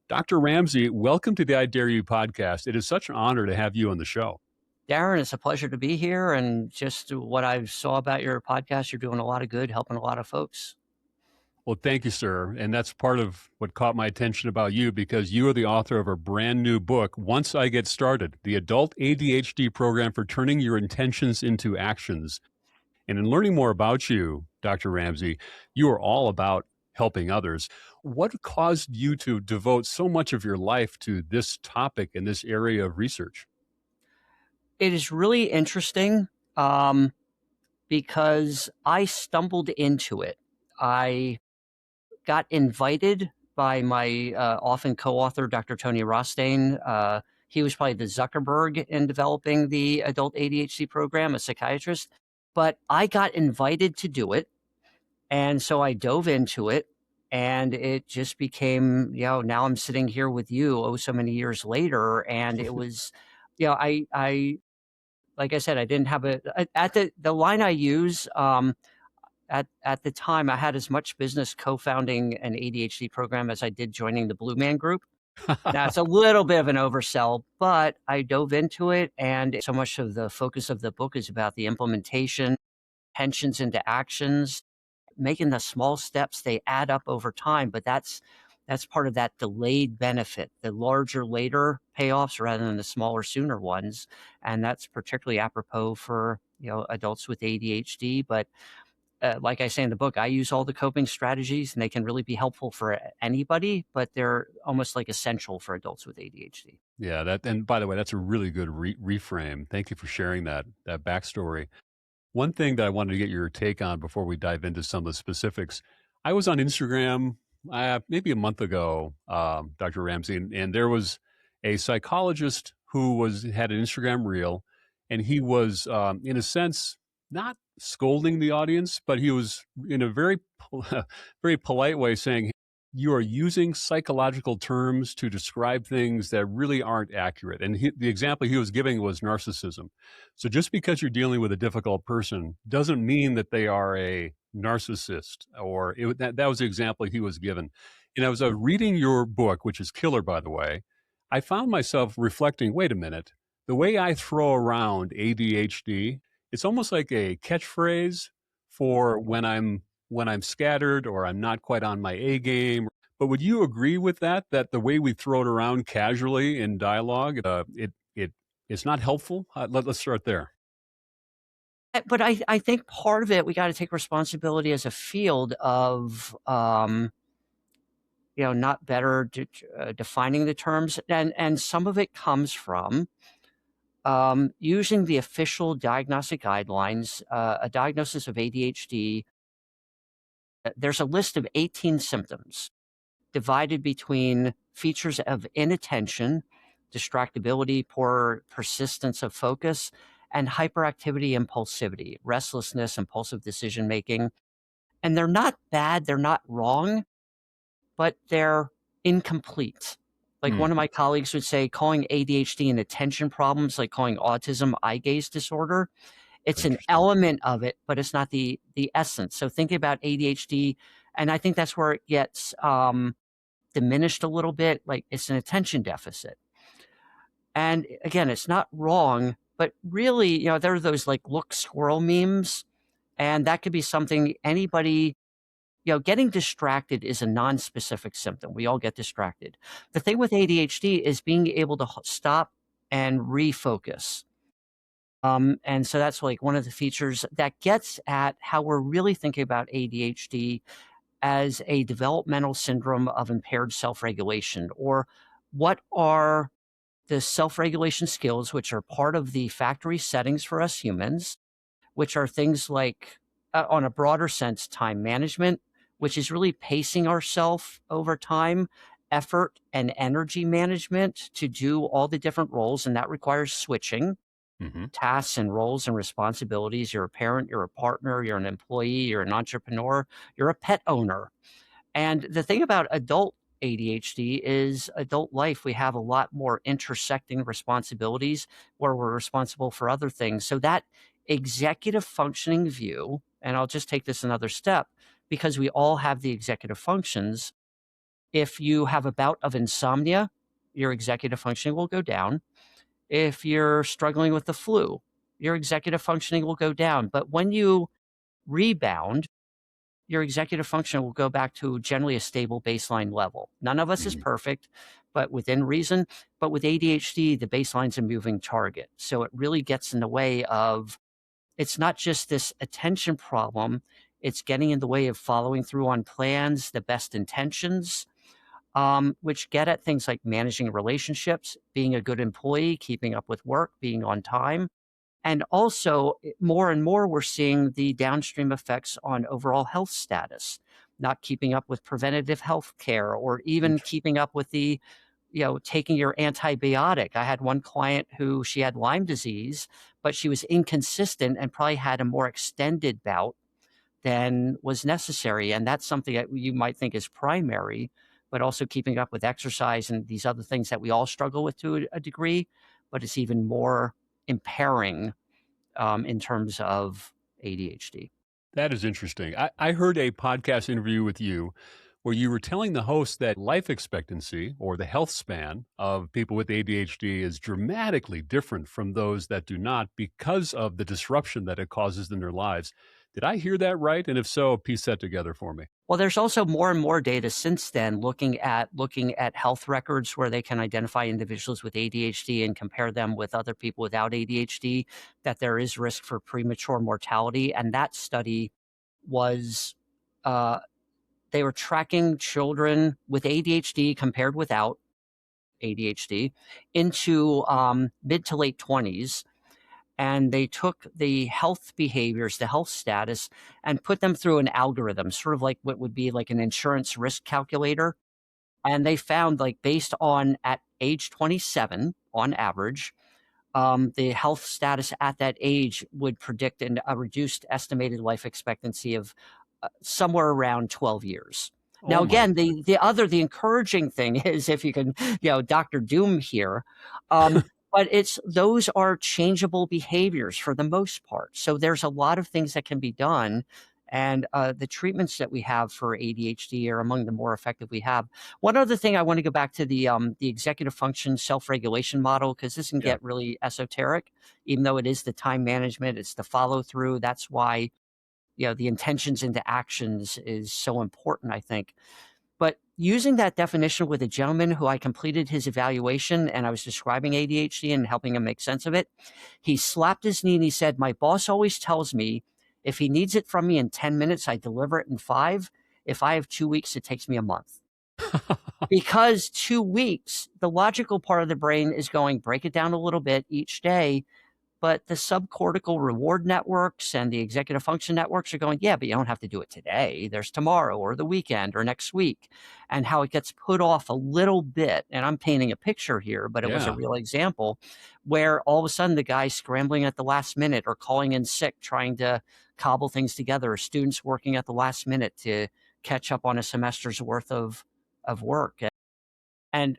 Dr. Ramsay, welcome to the I Dare You podcast. It is such an honor to have you on the show. Darren, it's a pleasure to be here. And just what I saw about your podcast, you're doing a lot of good, helping a lot of folks. Well, thank you, sir. And that's part of what caught my attention about you because you are the author of a brand new book, Once I Get Started, the Adult ADHD Program for Turning Your Intentions into Actions. And in learning more about you, Dr. Ramsay, you are all about helping others. What caused you to devote so much of your life to this topic and this area of research? It is really interesting because I stumbled into it. I got invited by my often co-author, Dr. Tony Rothstein. He was probably the Zuckerberg in developing the Adult ADHD program, a psychiatrist. But I got invited to do it. And so I dove into it. And it just became, now I'm sitting here with you, so many years later. And it was, I like I said, I didn't have at the line I use, at the time, I had as much business co-founding an ADHD program as I did joining the Blue Man Group. Now, it's a little bit of an oversell, but I dove into it, and so much of the focus of the book is about the implementation, tensions into actions, making the small steps. They add up over time, but that's part of that delayed benefit, the larger later payoffs rather than the smaller sooner ones. And that's particularly apropos for adults with ADHD, but like I say in the book, I use all the coping strategies and they can really be helpful for anybody, but they're almost like essential for adults with ADHD. Yeah, and by the way, that's a really good reframe. Thank you for sharing that backstory. One thing that I wanted to get your take on before we dive into some of the specifics, I was on Instagram maybe a month ago, Dr. Ramsay, and there was a psychologist who had an Instagram reel, and he was, in a sense, not scolding the audience, but he was in a very, very polite way saying, you are using psychological terms to describe things that really aren't accurate. And the example he was giving was narcissism. So just because you're dealing with a difficult person doesn't mean that they are a narcissist, or that was the example he was given. And as I was reading your book, which is killer, by the way, I found myself reflecting, wait a minute, the way I throw around ADHD, it's almost like a catchphrase for when I'm scattered or I'm not quite on my A game. But would you agree with that the way we throw it around casually in dialogue, it's not helpful? Let's start there. But I think part of it, we got to take responsibility as a field of, not better defining the terms. And some of it comes from using the official diagnostic guidelines, a diagnosis of ADHD. There's a list of 18 symptoms divided between features of inattention, distractibility, poor persistence of focus, and hyperactivity, impulsivity, restlessness, impulsive decision making. And they're not bad, they're not wrong, but they're incomplete. Like one of my colleagues would say, calling ADHD an attention problem is like calling autism eye gaze disorder. It's an element of it, but it's not the essence. So thinking about ADHD, and I think that's where it gets diminished a little bit, like it's an attention deficit. And again, it's not wrong, but really, there are those like look squirrel memes, and that could be something anybody, getting distracted is a non-specific symptom. We all get distracted. The thing with ADHD is being able to stop and refocus. And so that's like one of the features that gets at how we're really thinking about ADHD as a developmental syndrome of impaired self-regulation, or what are the self-regulation skills, which are part of the factory settings for us humans, which are things like, on a broader sense, time management, which is really pacing ourselves over time, effort and energy management to do all the different roles, and that requires switching tasks and roles and responsibilities. You're a parent, you're a partner, you're an employee, you're an entrepreneur, you're a pet owner. And the thing about adult ADHD is adult life, we have a lot more intersecting responsibilities where we're responsible for other things. So that executive functioning view, and I'll just take this another step, because we all have the executive functions, If you have a bout of insomnia, your executive functioning will go down. If you're struggling with the flu, your executive functioning will go down. But when you rebound, your executive function will go back to generally a stable baseline level. None of us is Mhm. perfect, but within reason. But with ADHD, the baseline's a moving target. So it really gets in the way of, it's not just this attention problem, it's getting in the way of following through on plans, the best intentions, which get at things like managing relationships, being a good employee, keeping up with work, being on time. And also, more and more, we're seeing the downstream effects on overall health status, not keeping up with preventative health care or even Int keeping up with the, taking your antibiotic. I had one client who she had Lyme disease, but she was inconsistent and probably had a more extended bout than was necessary. And that's something that you might think is primary, but also keeping up with exercise and these other things that we all struggle with to a degree, but it's even more impairing in terms of ADHD. That is interesting. I heard a podcast interview with you where you were telling the host that life expectancy or the health span of people with ADHD is dramatically different from those that do not because of the disruption that it causes in their lives. Did I hear that right? And if so, piece that together for me. Well, there's also more and more data since then looking at health records where they can identify individuals with ADHD and compare them with other people without ADHD, that there is risk for premature mortality. And that study was uh, they were tracking children with ADHD compared without ADHD into mid to late 20s, and they took the health behaviors, the health status, and put them through an algorithm, sort of like what would be like an insurance risk calculator. And they found, like, based on at age 27, on average, the health status at that age would predict a reduced estimated life expectancy of somewhere around 12 years. Now, Oh my. again, the encouraging thing is, if you can, Dr. Doom here, but those are changeable behaviors for the most part. So there's a lot of things that can be done. And the treatments that we have for ADHD are among the more effective we have. One other thing, I want to go back to the executive function self-regulation model, because this can Yeah. get really esoteric, even though it is the time management, it's the follow through. That's why the intentions into actions is so important, I think. But using that definition with a gentleman who I completed his evaluation and I was describing ADHD and helping him make sense of it, he slapped his knee and he said, "My boss always tells me if he needs it from me in 10 minutes, I deliver it in 5. If I have 2 weeks, it takes me a month." Because 2 weeks, the logical part of the brain is going, break it down a little bit each day. But the subcortical reward networks and the executive function networks are going, yeah, but you don't have to do it today. There's tomorrow or the weekend or next week. And how it gets put off a little bit. And I'm painting a picture here, but it was a Yeah. real example where all of a sudden the guy's scrambling at the last minute or calling in sick, trying to cobble things together, or students working at the last minute to catch up on a semester's worth of work. And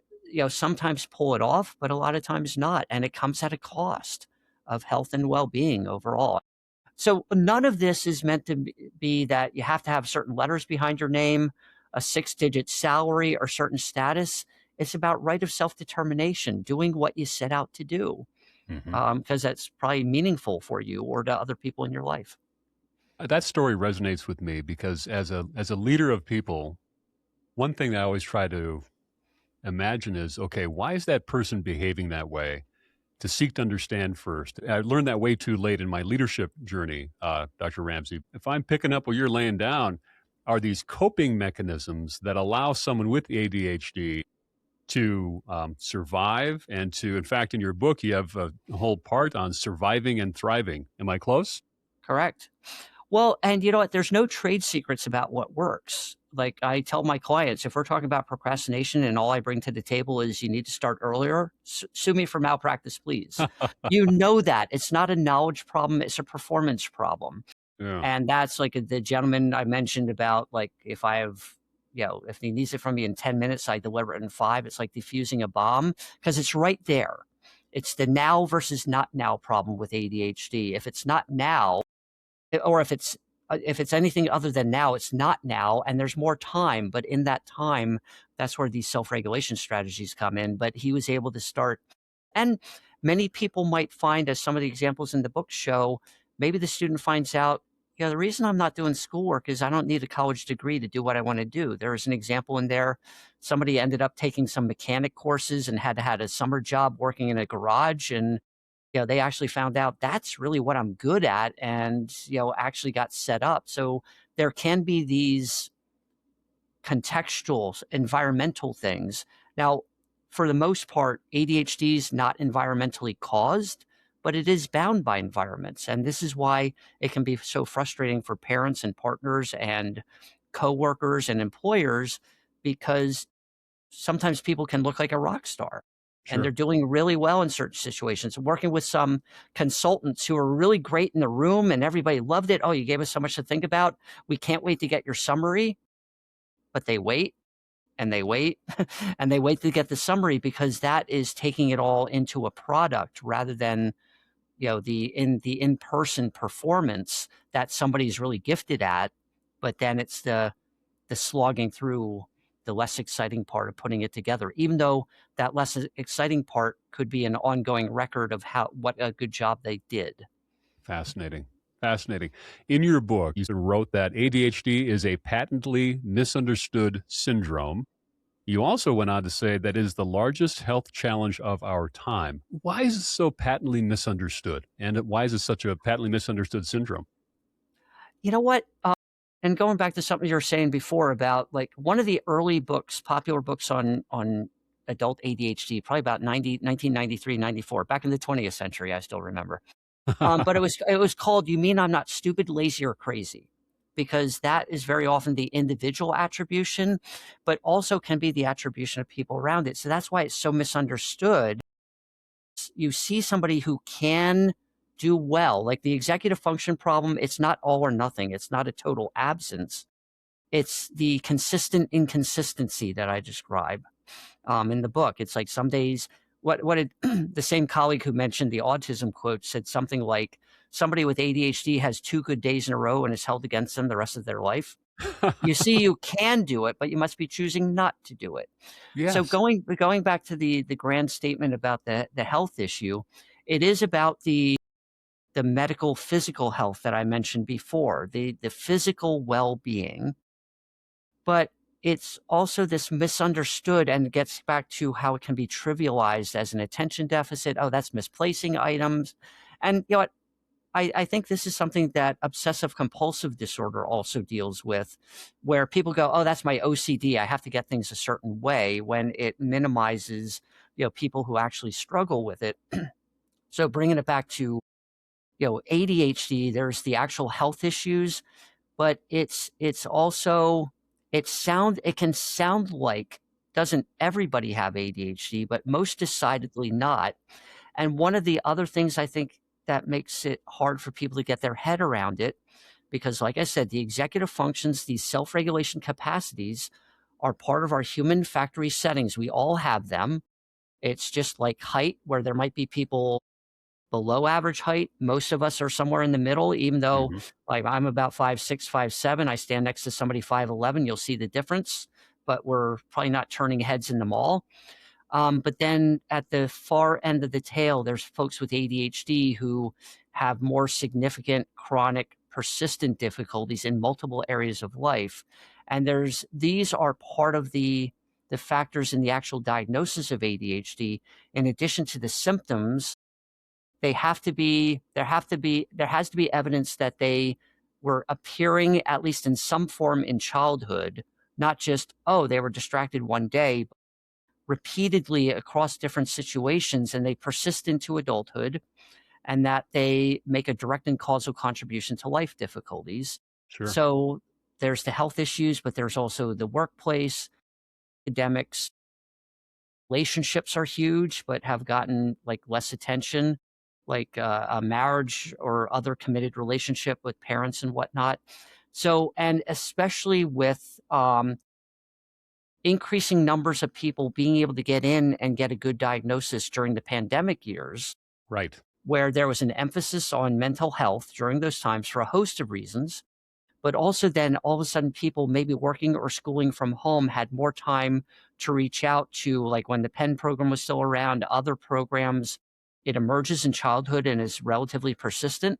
sometimes pull it off, but a lot of times not, and it comes at a cost of health and well-being overall. So none of this is meant to be that you have to have certain letters behind your name, a 6-digit salary, or certain status. It's about right of self-determination, doing what you set out to do, Mhm. because that's probably meaningful for you or to other people in your life. That story resonates with me because as a leader of people, one thing that I always try to imagine is, okay, why is that person behaving that way? To seek to understand first. I learned that way too late in my leadership journey, Dr. Ramsay. If I'm picking up what you're laying down, are these coping mechanisms that allow someone with ADHD to survive and to, in fact, in your book, you have a whole part on surviving and thriving. Am I close? Correct. Well, and you know what? There's no trade secrets about what works. Like I tell my clients, if we're talking about procrastination and all I bring to the table is you need to start earlier, sue me for malpractice, please. You know that. It's not a knowledge problem, it's a performance problem. Yeah. And that's like the gentleman I mentioned about, like, if I have, if he needs it from me in 10 minutes, I deliver it in 5. It's like defusing a bomb because it's right there. It's the now versus not now problem with ADHD. If it's not now, or if it's if it's anything other than now, it's not now, and there's more time. But in that time, that's where these self-regulation strategies come in. But he was able to start, and many people might find, as some of the examples in the book show, maybe the student finds out, the reason I'm not doing schoolwork is I don't need a college degree to do what I want to do. There was an example in there. Somebody ended up taking some mechanic courses and had a summer job working in a garage, and they actually found out that's really what I'm good at, and actually got set up. So there can be these contextual, environmental things. Now, for the most part, ADHD is not environmentally caused, but it is bound by environments. And this is why it can be so frustrating for parents and partners and coworkers and employers, because sometimes people can look like a rock star and they're Sure. doing really well in certain situations. Working with some consultants who are really great in the room and everybody loved it. Oh, you gave us so much to think about. We can't wait to get your summary. But they wait and they wait and they wait to get the summary, because that is taking it all into a product rather than the in-person performance that somebody's really gifted at. But then it's the slogging through the less exciting part of putting it together, even though that less exciting part could be an ongoing record of what a good job they did. Fascinating. Fascinating. In your book, you wrote that ADHD is a patently misunderstood syndrome. You also went on to say that it is the largest health challenge of our time. Why is it so patently misunderstood? And why is it such a patently misunderstood syndrome? You know what? And going back to something you were saying before about, like, one of the early books, popular books on adult ADHD, probably about 1993, 94, back in the 20th century, I still remember. But it was called "You Mean I'm Not Stupid, Lazy, or Crazy," because that is very often the individual attribution, but also can be the attribution of people around it. So that's why it's so misunderstood. You see somebody who can do well, like the executive function problem. It's not all or nothing. It's not a total absence. It's the consistent inconsistency that I describe in the book. It's like some days, the same colleague who mentioned the autism quote said something like, somebody with ADHD has 2 good days in a row and is held against them the rest of their life. You see, you can do it, but you must be choosing not to do it. So Yes. going back to the grand statement about the health issue, it is about the medical physical health that I mentioned before, the physical well-being, but it's also this misunderstood, and gets back to how it can be trivialized as an attention deficit. Oh, that's misplacing items. And what? I think this is something that obsessive compulsive disorder also deals with, where people go, oh, that's my OCD. I have to get things a certain way, when it minimizes, people who actually struggle with it. So bringing it back to, ADHD, there's the actual health issues, but it's also, it can sound like, doesn't everybody have ADHD, but most decidedly not. And one of the other things I think that makes it hard for people to get their head around it, because like I said, the executive functions, these self-regulation capacities, are part of our human factory settings. We all have them. It's just like height, where there might be people below average height. Most of us are somewhere in the middle, even though, Hmm. like, I'm about 5'6", 5'7". I stand next to somebody 5'11". You'll see the difference, but we're probably not turning heads in the mall. But then at the far end of the tail, there's folks with ADHD who have more significant, chronic, persistent difficulties in multiple areas of life. And these are part of the factors in the actual diagnosis of ADHD. In addition to the symptoms, there has to be evidence that they were appearing, at least in some form, in childhood, not just, oh, they were distracted one day, repeatedly across different situations, and they persist into adulthood, and that they make a direct and causal contribution to life difficulties. Sure. So there's the health issues, but there's also the workplace, academics. Relationships are huge, but have gotten, like, less attention, like a marriage or other committed relationship with parents and whatnot. So, and especially with increasing numbers of people being able to get in and get a good diagnosis during the pandemic years, Right. where there was an emphasis on mental health during those times for a host of reasons. but also then all of a sudden people maybe working or schooling from home had more time to reach out to, like when the Penn program was still around, other programs. It emerges in childhood and is relatively persistent.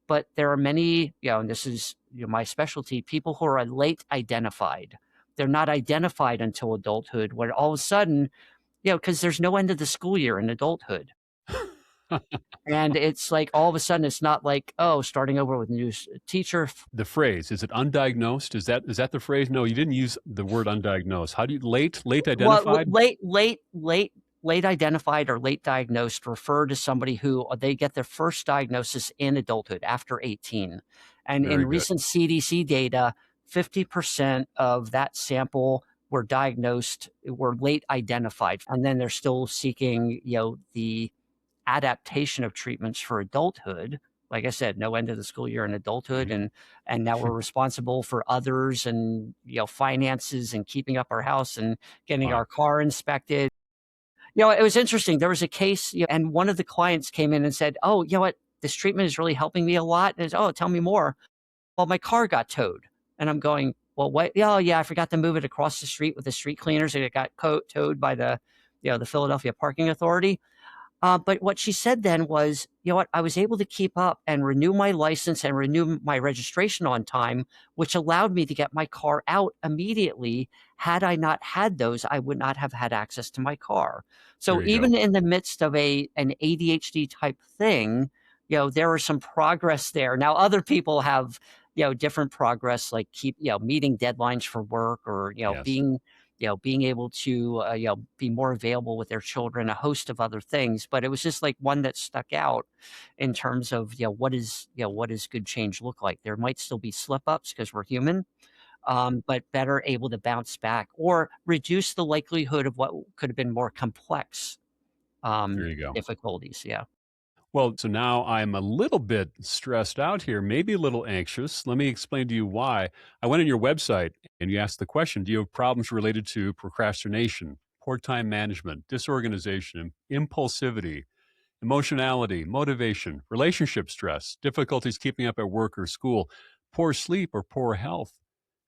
But there are many, and this is my specialty, people who are late identified. They're not identified until adulthood, where all of a sudden, because there's no end of the school year in adulthood. And it's like all of a sudden, it's not like, oh, starting over with a new teacher. The phrase, is it undiagnosed? Is that the phrase? No, you didn't use the word undiagnosed. How do you late Well, identified? late identified or late diagnosed refer to somebody who they get their first diagnosis in adulthood after 18. And in Very good. recent CDC data, 50% of that sample were late identified. And then they're still seeking, the adaptation of treatments for adulthood. Like I said, no end of the school year in adulthood, Mhm. and now we're responsible for others and finances and keeping up our house and getting Wow. our car inspected. It was interesting. There was a case, and one of the clients came in and said, "Oh, you know what? This treatment is really helping me a lot." And it's, "Oh, tell me more." Well, my car got towed, and I'm going, "Well, what? Yeah, oh, yeah, I forgot to move it across the street with the street cleaners, and it got towed by the Philadelphia Parking Authority." But what she said then was, you know what, I was able to keep up and renew my license and renew my registration on time, which allowed me to get my car out immediately. Had I not had those, I would not have had access to my car. There So you go. even in the midst of an ADHD type thing, there was some progress there. Now other people have, different progress, like meeting deadlines for work, or, Yes. being able to, be more available with their children, a host of other things. But it was just like one that stuck out in terms of, what does good change look like? There might still be slip ups because we're human, but better able to bounce back or reduce the likelihood of what could have been more complex There you go. difficulties. Yeah. Well, so now I'm a little bit stressed out here, maybe a little anxious. Let me explain to you why. I went on your website and you asked the question, do you have problems related to procrastination, poor time management, disorganization, impulsivity, emotionality, motivation, relationship stress, difficulties keeping up at work or school, poor sleep or poor health,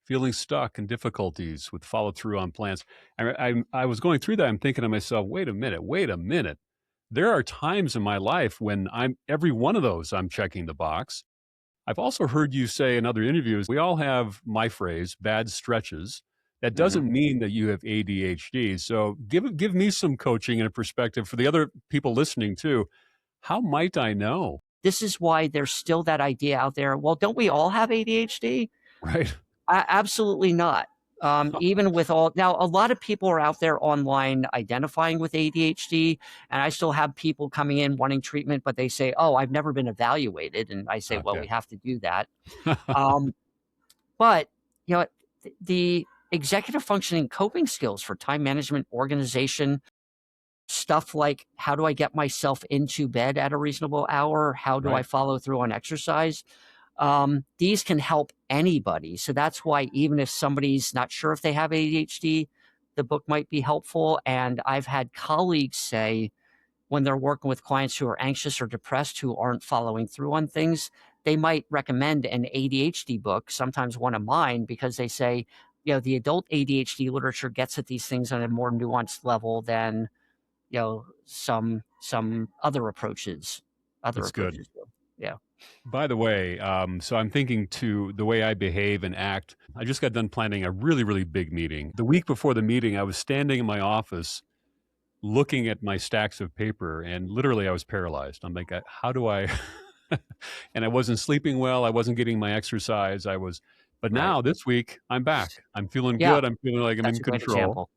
feeling stuck, and difficulties with follow through on plans? I was going through that. I'm thinking to myself, wait a minute. There are times in my life when every one of those I'm checking the box. I've also heard you say in other interviews, we all have my phrase, bad stretches. That Mhm. doesn't mean that you have ADHD. So give me some coaching and a perspective for the other people listening too. How might I know? This is why there's still that idea out there. Well, don't we all have ADHD? Right? Absolutely not. Even with all now, a lot of people are out there online identifying with ADHD, and I still have people coming in wanting treatment, but they say, "Oh, I've never been evaluated," and I say, "Well, Okay. we have to do that." Um, but the executive functioning coping skills for time management, organization, stuff like how do I get myself into bed at a reasonable hour? How do I Right. follow through on exercise? These can help anybody. So that's why even if somebody's not sure if they have ADHD, the book might be helpful. And I've had colleagues say when they're working with clients who are anxious or depressed who aren't following through on things, they might recommend an ADHD book, sometimes one of mine, because they say, the adult ADHD literature gets at these things on a more nuanced level than some other That's good. approaches do. Yeah. By the way, so I'm thinking to the way I behave and act. I just got done planning a really, really big meeting. The week before the meeting, I was standing in my office looking at my stacks of paper, and literally I was paralyzed. I'm like, how do I? And I wasn't sleeping well. I wasn't getting my exercise. But Right. now this week I'm back. I'm feeling Yeah, good. I'm feeling like I'm that's in a great control. example.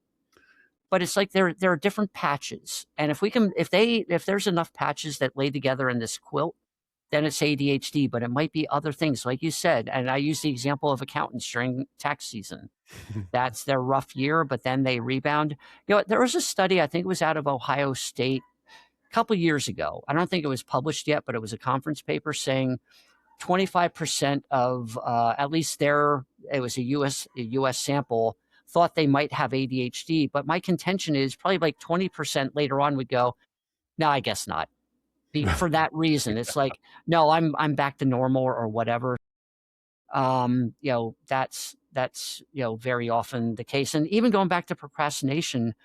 But it's like there are different patches, and if there's enough patches that lay together in this quilt, then it's ADHD. But it might be other things, like you said. And I use the example of accountants during tax season. That's their rough year, but then they rebound. There was a study, I think it was out of Ohio State a couple years ago. I don't think it was published yet, but it was a conference paper saying 25% of at least it was a US sample, thought they might have ADHD. But my contention is probably like 20% later on would go, no, I guess not. For that reason, it's like, no, I'm back to normal or whatever. That's very often the case. And even going back to procrastination,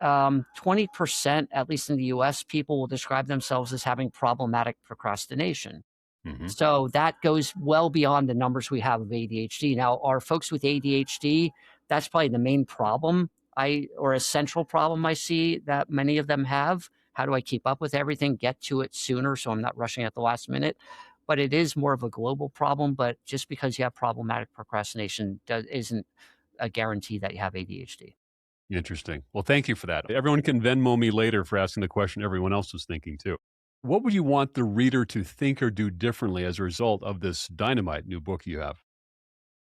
20%, at least in the US, people will describe themselves as having problematic procrastination. Hmm. So that goes well beyond the numbers we have of ADHD. Now, are folks with ADHD, that's probably the main problem or a central problem I see that many of them have. How do I keep up with everything, get to it sooner so I'm not rushing at the last minute? But it is more of a global problem. But just because you have problematic procrastination isn't a guarantee that you have ADHD. Interesting. Well, thank you for that. Everyone can Venmo me later for asking the question everyone else was thinking too. What would you want the reader to think or do differently as a result of this dynamite new book you have?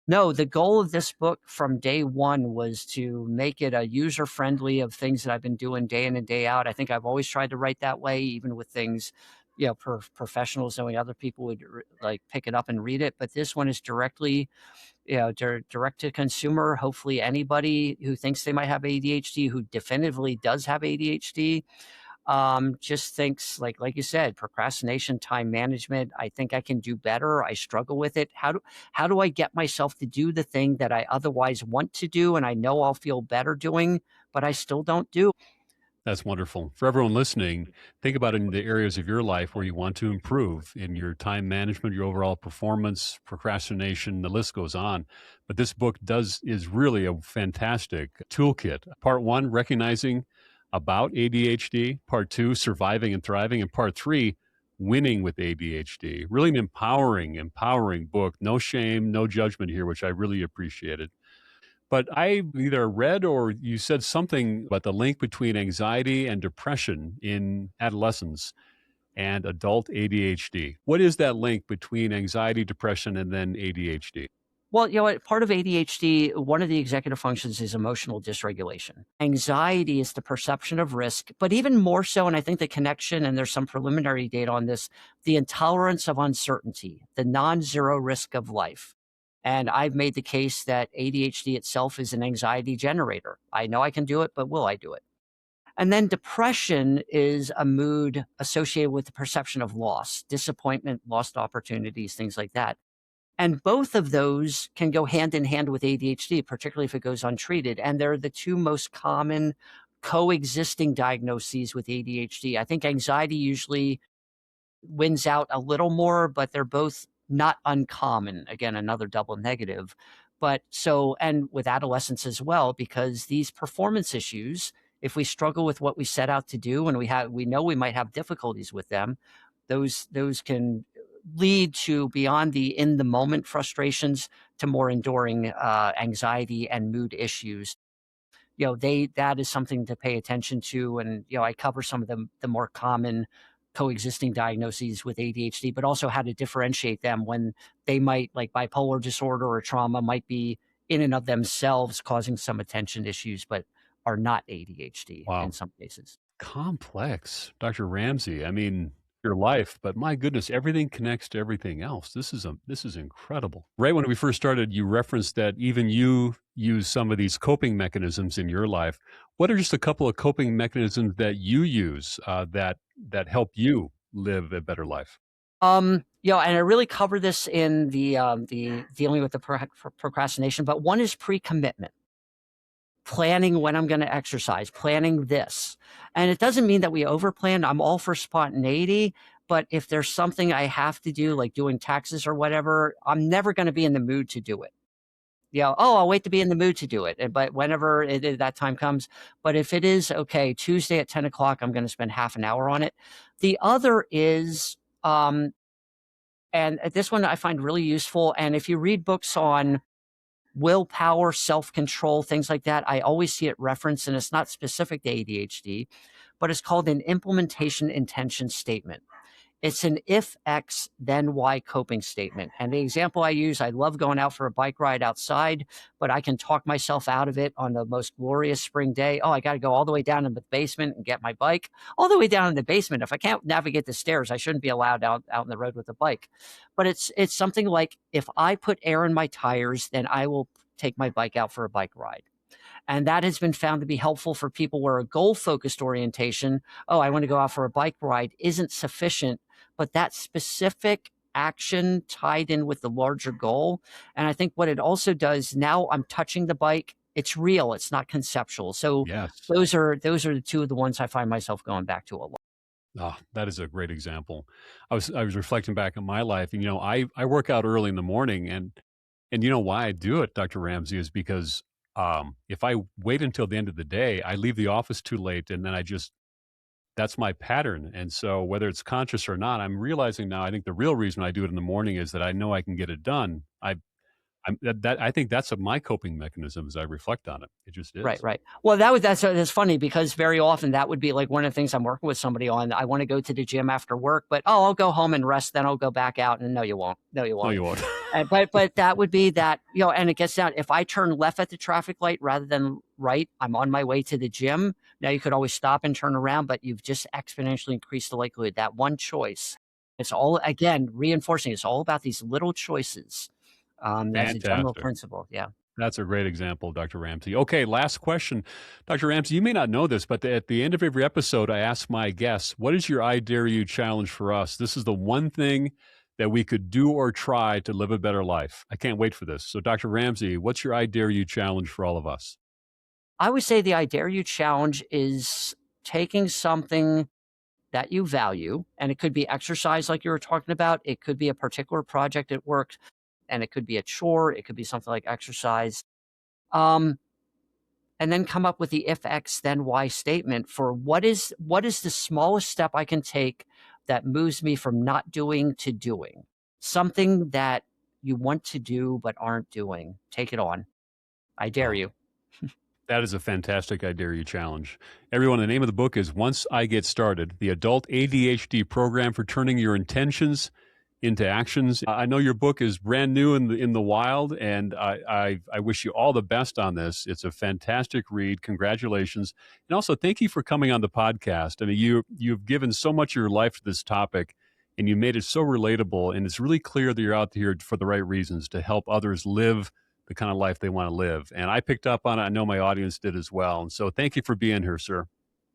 No, the goal of this book from day one was to make it a user friendly of things that I've been doing day in and day out. I think I've always tried to write that way, even with things, professionals knowing other people would like pick it up and read it. But this one is directly, direct to consumer. Hopefully, anybody who thinks they might have ADHD, who definitively does have ADHD, just thinks like you said, procrastination, time management. I think I can do better. I struggle with it. How do I get myself to do the thing that I otherwise want to do and I know I'll feel better doing, but I still don't do? That's wonderful. For everyone listening, think about in the areas of your life where you want to improve in your time management, your overall performance, procrastination, the list goes on. But this book is really a fantastic toolkit. Part one, recognizing about ADHD. Part two, surviving and thriving. And part three, winning with ADHD. Really an empowering book. No shame, no judgment here, which I really appreciated. But I either read or you said something about the link between anxiety and depression in adolescence and adult ADHD. What is that link between anxiety, depression, and then ADHD? Well, you know what? Part of ADHD, one of the executive functions is emotional dysregulation. Anxiety is the perception of risk, but even more so, and I think the connection, and there's some preliminary data on this, the intolerance of uncertainty, the non zero risk of life. And I've made the case that ADHD itself is an anxiety generator. I know I can do it, but will I do it? And then depression is a mood associated with the perception of loss, disappointment, lost opportunities, things like that. And both of those can go hand in hand with ADHD, particularly if it goes untreated. And they're the two most common coexisting diagnoses with ADHD. I think anxiety usually wins out a little more, but they're both not uncommon. Again, another double negative. And with adolescents as well, because these performance issues, if we struggle with what we set out to do and we know we might have difficulties with them, those can lead to beyond the in the moment frustrations to more enduring anxiety and mood issues. That is something to pay attention to. And I cover some of the more common coexisting diagnoses with ADHD, but also how to differentiate them when they might, like bipolar disorder or trauma, might be in and of themselves causing some attention issues, but are not ADHD in Wow. some cases. Complex, Dr. Ramsay. I mean, your life, but my goodness, everything connects to everything else. This is incredible. Right when we first started, you referenced that even you use some of these coping mechanisms in your life. What are just a couple of coping mechanisms that you use that help you live a better life? And I really cover this in the dealing with the procrastination, but one is pre-commitment, planning when I'm going to exercise, planning this. And it doesn't mean that we overplan. I'm all for spontaneity, but if there's something I have to do, like doing taxes or whatever, I'm never going to be in the mood to do it. I'll wait to be in the mood to do it. But whenever that time comes, but if it is okay, Tuesday at 10 o'clock, I'm going to spend half an hour on it. The other is, and this one I find really useful. And if you read books on willpower, self-control, things like that, I always see it referenced, and it's not specific to ADHD, but it's called an implementation intention statement. It's an if X, then Y coping statement. And the example I use, I love going out for a bike ride outside, but I can talk myself out of it on the most glorious spring day. Oh, I got to go all the way down in the basement and get my bike. All the way down in the basement. If I can't navigate the stairs, I shouldn't be allowed out in the road with a bike. But it's something like, if I put air in my tires, then I will take my bike out for a bike ride. And that has been found to be helpful for people where a goal-focused orientation, oh, I want to go out for a bike ride, isn't sufficient. But that specific action tied in with the larger goal. And I think what it also does, now I'm touching the bike, it's real, it's not conceptual. So Yes. those are the two of the ones I find myself going back to a lot. Ah, that is a great example. I was reflecting back on my life, and I work out early in the morning, and why I do it, Dr. Ramsey, is because if I wait until the end of the day, I leave the office too late, and then that's my pattern. And so whether it's conscious or not, I'm realizing now. I think the real reason I do it in the morning is that I know I can get it done. I think that's my coping mechanism as I reflect on it. It just Right, is. right. Well, that's funny because very often that would be like one of the things I'm working with somebody on. I want to go to the gym after work, but I'll go home and rest, then I'll go back out. And no, you won't. No, you No, won't. you won't. But that would be that, and it gets down. If I turn left at the traffic light rather than right, I'm on my way to the gym. Now you could always stop and turn around, but you've just exponentially increased the likelihood. That one choice. It's all, again, reinforcing. It's all about these little choices, as a general Fantastic. principle. Yeah. That's a great example, Dr. Ramsey. Okay, last question. Dr. Ramsey, you may not know this, but at the end of every episode, I ask my guests, what is your I Dare You challenge for us? This is the one thing that we could do or try to live a better life. I can't wait for this. So, Dr. Ramsey, what's your I Dare You challenge for all of us? I would say the I Dare You challenge is taking something that you value, and it could be exercise like you were talking about. It could be a particular project at work, and it could be a chore. It could be something like exercise. Um, and then come up with the if X then Y statement for what is the smallest step I can take that moves me from not doing to doing something that you want to do but aren't doing. Take it on. I dare Oh, you. that is a fantastic I Dare You challenge. Everyone, the name of the book is Once I Get Started, the Adult ADHD Program for Turning Your Intentions into Actions. I know your book is brand new in the wild, and I wish you all the best on this. It's a fantastic read. Congratulations. And also, thank you for coming on the podcast. I mean, you've given so much of your life to this topic, and you made it so relatable, and it's really clear that you're out here for the right reasons to help others live the kind of life they want to live. And I picked up on it. I know my audience did as well. And so thank you for being here, sir.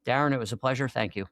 Darren, it was a pleasure. Thank you.